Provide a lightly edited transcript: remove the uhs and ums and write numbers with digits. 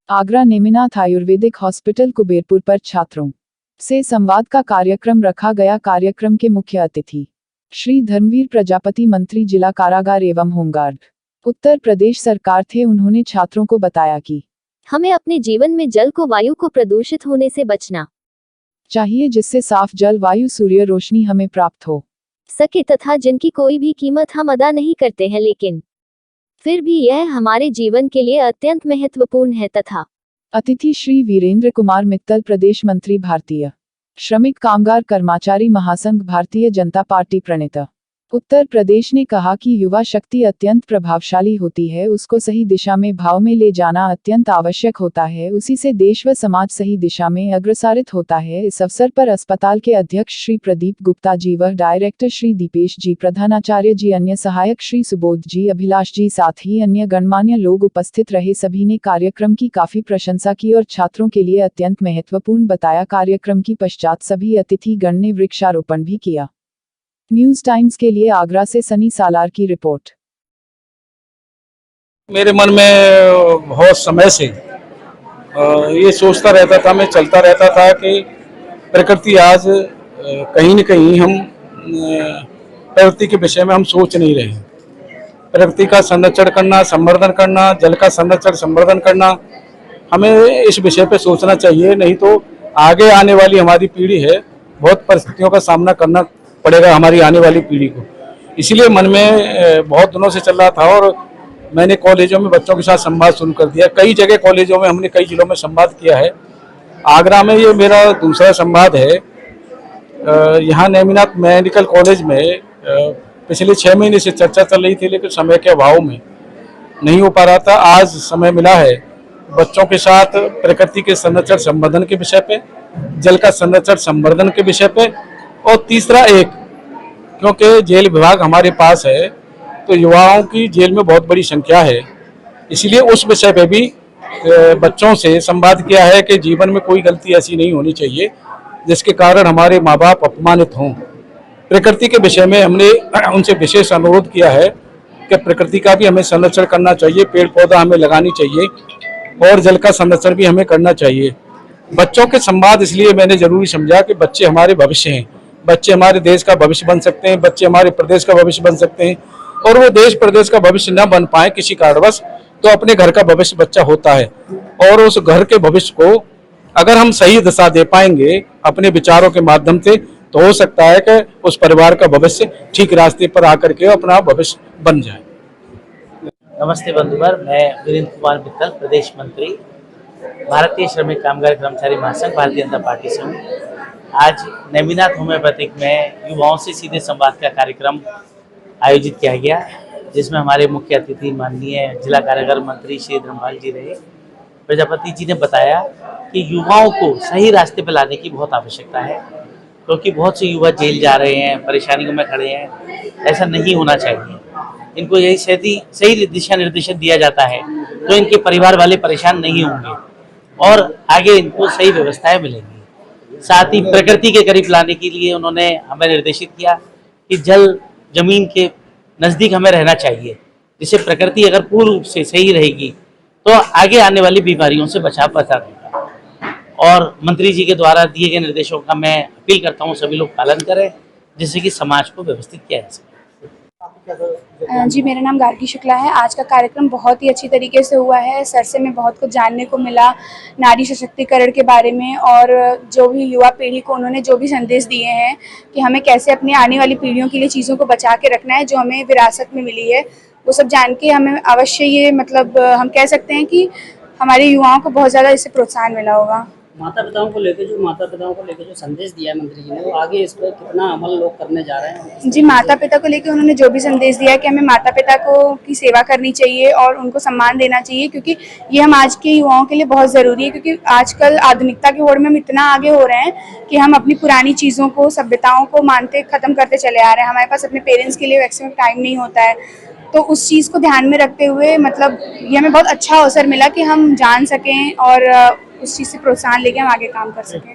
Agra Neminath Ayurvedic hospital Kuberpur पर छात्रों से संवाद का कार्यक्रम रखा गया। कार्यक्रम के मुख्य अतिथि श्री धर्मवीर प्रजापति, मंत्री जिला कारागार एवं होमगार्ड उत्तर प्रदेश सरकार थे। उन्होंने छात्रों को बताया कि हमें अपने जीवन में जल को, वायु को प्रदूषित होने से बचना चाहिए, जिससे साफ जल, वायु, सूर्य रोशनी हमें प्राप्त हो सके तथा जिनकी कोई भी कीमत हम अदा नहीं करते हैं, लेकिन फिर भी यह हमारे जीवन के लिए अत्यंत महत्वपूर्ण है। तथा अतिथि श्री वीरेंद्र कुमार मित्तल, प्रदेश मंत्री, भारतीय श्रमिक कामगार कर्मचारी महासंघ, भारतीय जनता पार्टी प्रणेता उत्तर प्रदेश, ने कहा कि युवा शक्ति अत्यंत प्रभावशाली होती है, उसको सही दिशा में भाव में ले जाना अत्यंत आवश्यक होता है, उसी से देश व समाज सही दिशा में अग्रसरित होता है। इस अवसर पर अस्पताल के अध्यक्ष श्री प्रदीप गुप्ता जी व डायरेक्टर श्री दीपेश जी, प्रधानाचार्य जी, अन्य सहायक श्री सुबोध जी, अभिलाष जी, साथ ही अन्य गणमान्य लोग उपस्थित रहे। सभी ने कार्यक्रम की काफी प्रशंसा की और छात्रों के लिए अत्यंत महत्वपूर्ण बताया। कार्यक्रम की पश्चात सभी अतिथि गण ने वृक्षारोपण भी किया। न्यूज टाइम्स के लिए आगरा से सनी सालार की रिपोर्ट। मेरे मन में बहुत समय से ये सोचता रहता था, मैं चलता रहता था कि प्रकृति आज कहीं न कहीं हम प्रकृति के विषय में हम सोच नहीं रहे हैं। प्रकृति का संरक्षण करना, संवर्धन करना, जल का संरक्षण संवर्धन करना, हमें इस विषय पे सोचना चाहिए। नहीं तो आगे आने वाली हमारी पीढ़ी है, बहुत परिस्थितियों का सामना करना पड़ेगा हमारी आने वाली पीढ़ी को। इसीलिए मन में बहुत दिनों से चल रहा था और मैंने कॉलेजों में बच्चों के साथ संवाद शुरू कर दिया। कई जगह कॉलेजों में हमने कई जिलों में संवाद किया है। आगरा में ये मेरा दूसरा संवाद है। यहाँ नेमिनाथ मेडिकल कॉलेज में पिछले 6 महीने से चर्चा चल रही थी, लेकिन समय के अभाव में नहीं हो पा रहा था। आज समय मिला है बच्चों के साथ प्रकृति के संरक्षण संवर्धन के विषय पे, जल का संरक्षण संवर्धन के विषय पे, और तीसरा क्योंकि जेल विभाग हमारे पास है तो युवाओं की जेल में बहुत बड़ी संख्या है, इसलिए उस विषय पे भी बच्चों से संवाद किया है कि जीवन में कोई गलती ऐसी नहीं होनी चाहिए जिसके कारण हमारे माँ बाप अपमानित हों। प्रकृति के विषय में हमने उनसे विशेष अनुरोध किया है कि प्रकृति का भी हमें संरक्षण करना चाहिए, पेड़ पौधा हमें लगानी चाहिए और जल का संरक्षण भी हमें करना चाहिए। बच्चों के संवाद इसलिए मैंने जरूरी समझा कि बच्चे हमारे भविष्य हैं, बच्चे हमारे देश का भविष्य बन सकते हैं, बच्चे हमारे प्रदेश का भविष्य बन सकते हैं। और वो देश प्रदेश का भविष्य न बन पाए किसी कारणवश, तो अपने घर का भविष्य बच्चा होता है, और उस घर के भविष्य को अगर हम सही दिशा दे पाएंगे अपने विचारों के माध्यम से, तो हो सकता है कि उस परिवार का भविष्य ठीक रास्ते पर आकर के अपना भविष्य बन जाए। नमस्ते बंधुवर, मैं वीरेंद्र कुमार मित्तल, प्रदेश मंत्री, भारतीय श्रमिक कामगार कर्मचारी महासंघ, भारतीय जनता पार्टी से हूँ। आज नेमिनाथ होम्योपैथिक में युवाओं से सीधे संवाद का कार्यक्रम आयोजित किया गया, जिसमें हमारे मुख्य अतिथि माननीय जिला कारागार मंत्री श्री धर्मवीर जी रहे। प्रजापति जी ने बताया कि युवाओं को सही रास्ते पर लाने की बहुत आवश्यकता है, क्योंकि बहुत से युवा जेल जा रहे हैं, परेशानियों में खड़े हैं। ऐसा नहीं होना चाहिए। इनको यही सही दिशा निर्देशन दिया जाता है तो इनके परिवार वाले परेशान नहीं होंगे और आगे इनको सही व्यवस्थाएं मिलेंगी। साथ ही प्रकृति के करीब लाने के लिए उन्होंने हमें निर्देशित किया कि जल जमीन के नज़दीक हमें रहना चाहिए, जिससे प्रकृति अगर पूर्ण रूप से सही रहेगी तो आगे आने वाली बीमारियों से बचाव पता रहेगा। और मंत्री जी के द्वारा दिए गए निर्देशों का मैं अपील करता हूँ सभी लोग पालन करें, जिससे कि समाज को व्यवस्थित किया जा सके। जी, मेरा नाम गार्गी शुक्ला है। आज का कार्यक्रम बहुत ही अच्छी तरीके से हुआ है। सर से मैं बहुत कुछ जानने को मिला नारी सशक्तिकरण के बारे में, और जो भी युवा पीढ़ी को उन्होंने जो भी संदेश दिए हैं कि हमें कैसे अपनी आने वाली पीढ़ियों के लिए चीज़ों को बचा के रखना है जो हमें विरासत में मिली है, वो सब जान के हमें अवश्य ये हम कह सकते हैं कि हमारे युवाओं को बहुत ज़्यादा इससे प्रोत्साहन मिला होगा। माता पिताओं को लेकर जो संदेश दिया है मंत्री जी ने, वो आगे इस पर कितना अमल लोग करने जा रहे हैं? जी, माता पिता को लेकर उन्होंने जो भी संदेश दिया है कि हमें माता पिता को की सेवा करनी चाहिए और उनको सम्मान देना चाहिए, क्योंकि ये हम आज के युवाओं के लिए बहुत ज़रूरी है। क्योंकि आजकल आधुनिकता की होड़ में हम इतना आगे हो रहे हैं कि हम अपनी पुरानी चीज़ों को, सभ्यताओं को मानते ख़त्म करते चले आ रहे हैं। हमारे पास अपने पेरेंट्स के लिए मैक्सिमम टाइम नहीं होता है, तो उस चीज़ को ध्यान में रखते हुए ये हमें बहुत अच्छा अवसर मिला कि हम जान सकें और उस चीज़ से प्रोत्साहन लेके हम आगे काम कर सकें।